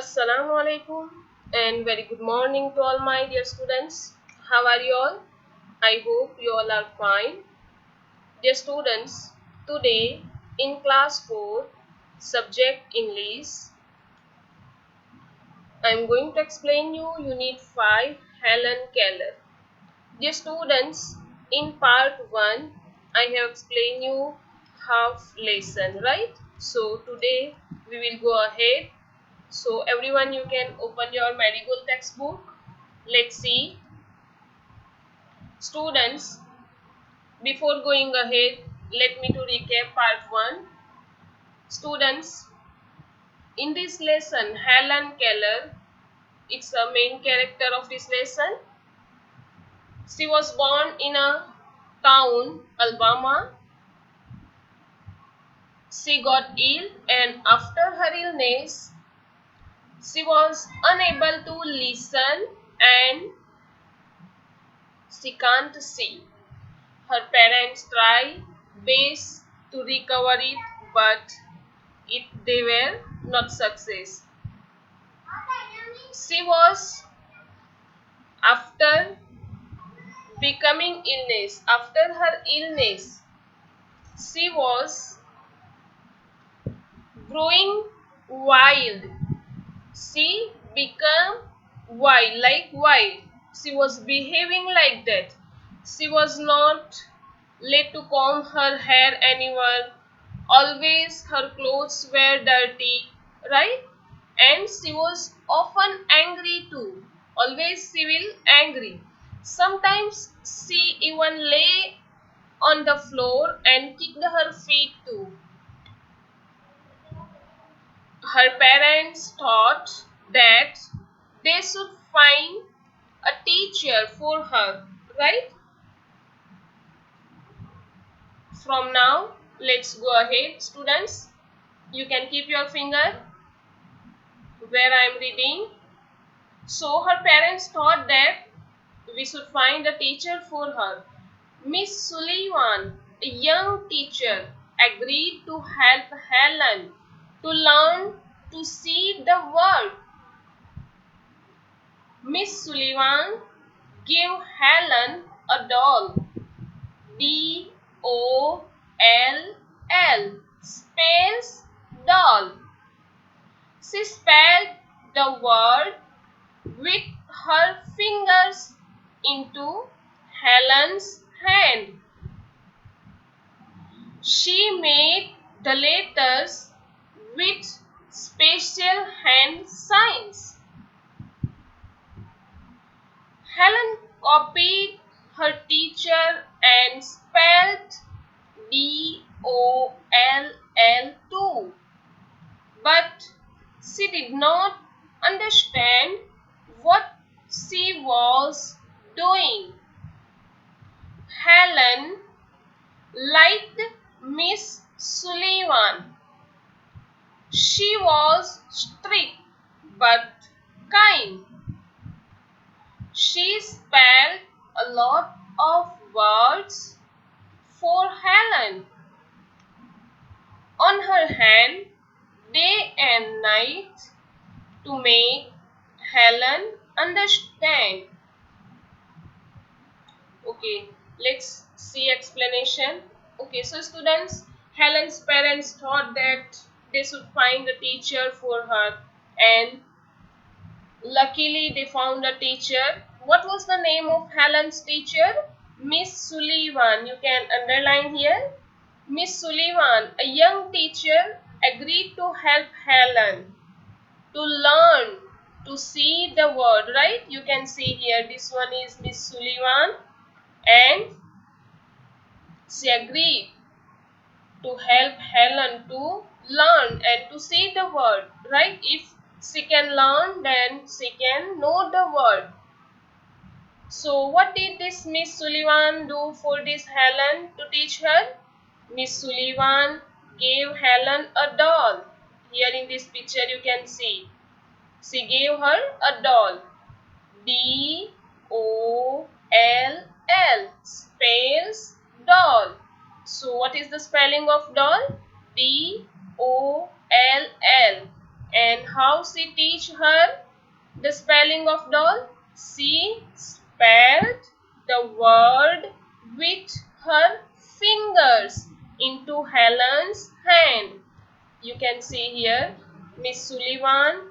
Assalamu alaikum and very good morning to all my dear students. How are you all? I hope you all are fine. Dear students, today in class 4, subject English, I am going to explain you Unit 5, Helen Keller. Dear students, in part 1, I have explained you half lesson, right? So today we will go ahead. So everyone, you can open your Marigold textbook. Let's see. Students, before going ahead, let me to recap part 1. Students, in this lesson, Helen Keller, it's a main character of this lesson. She was born in a town, Alabama. She got ill, and after her illness, she was unable to listen and she can't see. Her parents tried best to recover it, but they were not success. She was after after her illness, she was growing wild. She became wild. She was behaving like that. She was not let to comb her hair anywhere. Always her clothes were dirty, right? And she was often angry too. Always she will angry. Sometimes she even lay on the floor and kicked her feet too. Her parents thought that they should find a teacher for her, right? From now, let's go ahead, students. You can keep your finger where I am reading. So her parents thought that we should find a teacher for her. Miss Sullivan, a young teacher, agreed to help Helen to learn to see the world. Miss Sullivan gave Helen a doll. DOLL spells doll. She spelled the word with her fingers into Helen's hand. She made the letters with special hand signs. Helen copied her teacher and spelled DOLL too, but she did not understand what she was doing. Helen liked Miss Sullivan. She was strict but kind. She spelled a lot of words for Helen on her hand day and night to make Helen understand. Okay, let's see explanation. Okay, so students, Helen's parents thought that they should find a teacher for her, and luckily they found a teacher. What was the name of Helen's teacher? Miss Sullivan. You can underline here. Miss Sullivan, a young teacher, agreed to help Helen to learn to see the world, right? You can see here, this one is Miss Sullivan, and she agreed to help Helen to learn and to see the world, right? If she can learn, then she can know the world. So what did this Miss Sullivan do for this Helen to teach her? Miss Sullivan gave Helen a doll. Here in this picture you can see. She gave her a doll. DOLL spells doll. So what is the spelling of doll? DOLL. And how she teach her the spelling of doll? She spelled the word with her fingers into Helen's hand. You can see here, Miss Sullivan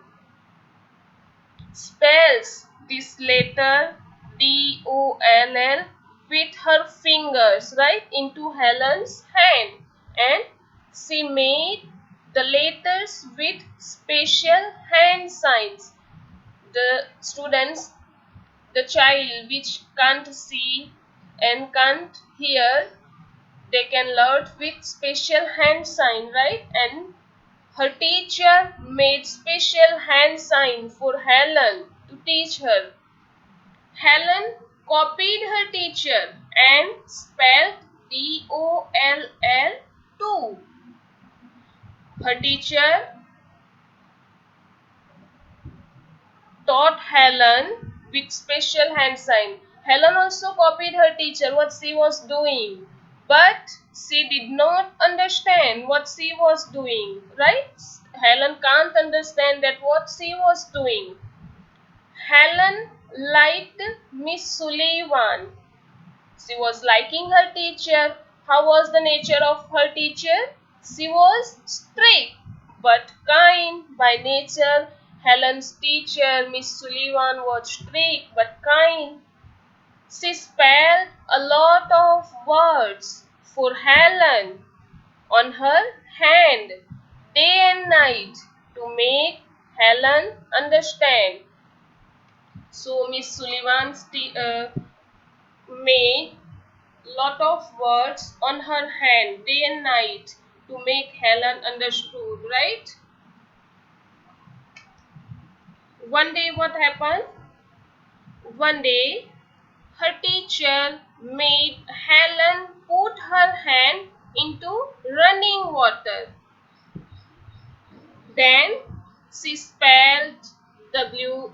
spells this letter DOLL with her fingers, right, into Helen's hand, and she made the letters with special hand signs. The students, the child which can't see and can't hear, they can learn with special hand sign, right? And her teacher made special hand sign for Helen to teach her. Helen copied her teacher and spelled DOLL too. Her teacher taught Helen with special hand sign. Helen also copied her teacher what she was doing, but she did not understand what she was doing, right? Helen can't understand that what she was doing. Helen liked Miss Sullivan. She was liking her teacher. How was the nature of her teacher? She was strict but kind by nature. Helen's teacher, Miss Sullivan, was strict but kind. She spelled a lot of words for Helen on her hand day and night to make Helen understand. So Miss Sullivan made lot of words on her hand day and night to make Helen understood, right? One day what happened? One day her teacher made Helen put her hand into running water. Then she spelled WATER.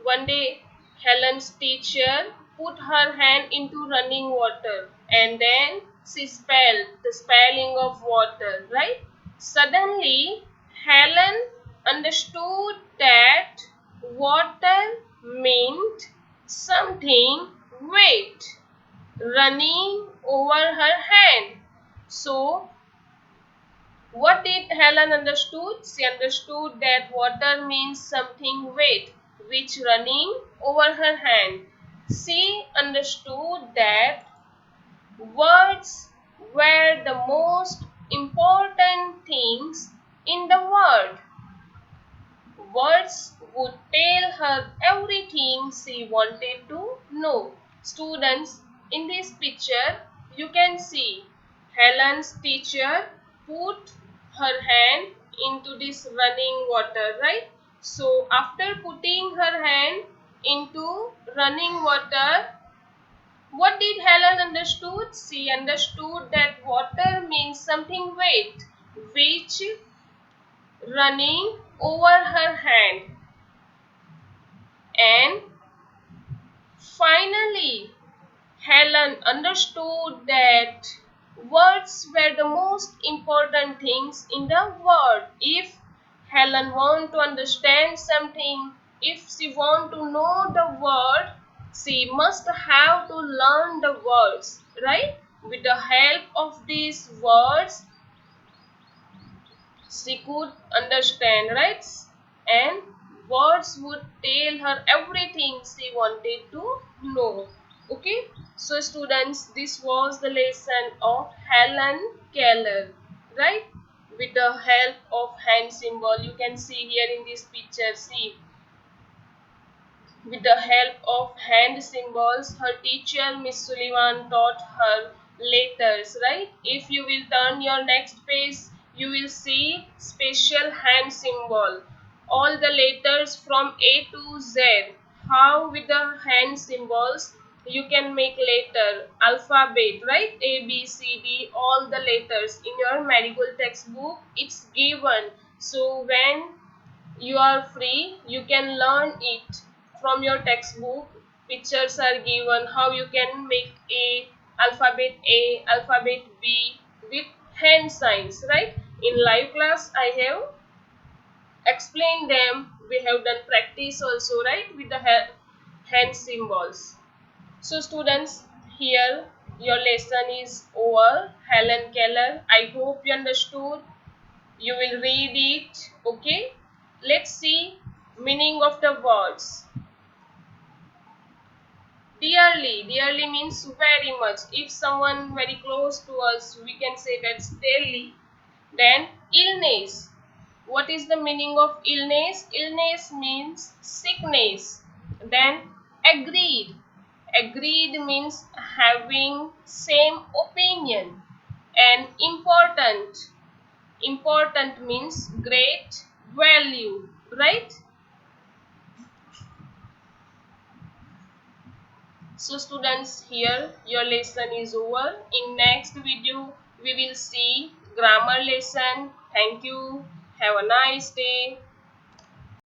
One day Helen's teacher put her hand into running water and then she spelled the spelling of water, right? Suddenly Helen understood that water meant something wet running over her hand. So what did Helen understood? She understood that water means something wet which running over her hand. She understood that words were the most important things in the world. Words would tell her everything she wanted to know. Students, in this picture, you can see Helen's teacher put her hand into this running water, right? So, after putting her hand into running water, what did Helen understood? She understood that water means something wet, which running over her hand. And finally, Helen understood that words were the most important things in the world. If Helen want to understand something, if she want to know the word, she must have to learn the words, right? With the help of these words, she could understand, right? And words would tell her everything she wanted to know. Okay, so students, this was the lesson of Helen Keller, right? With the help of hand symbol, you can see here in this picture, see, with the help of hand symbols, her teacher Miss Sullivan taught her letters, right? If you will turn your next page, you will see special hand symbol. All the letters from A to Z. How with the hand symbols you can make letter, alphabet, right? A, B, C, D, all the letters. In your Marigold textbook, it's given. So when you are free, you can learn it from your textbook. Pictures are given how you can make A, alphabet B with hand signs, right? In live class I have explained them. We have done practice also, right, with the hand symbols. So students, here your lesson is over. Helen Keller, I hope you understood. You will read it. Okay, let's see meaning of the words. Dearly, dearly means very much. If someone very close to us, we can say that's dearly. Then illness. What is the meaning of illness? Illness means sickness. Then agreed. Agreed means having same opinion. And important. Important means great value, right? So students, here your lesson is over. In next video we will see grammar lesson. Thank you. Have a nice day.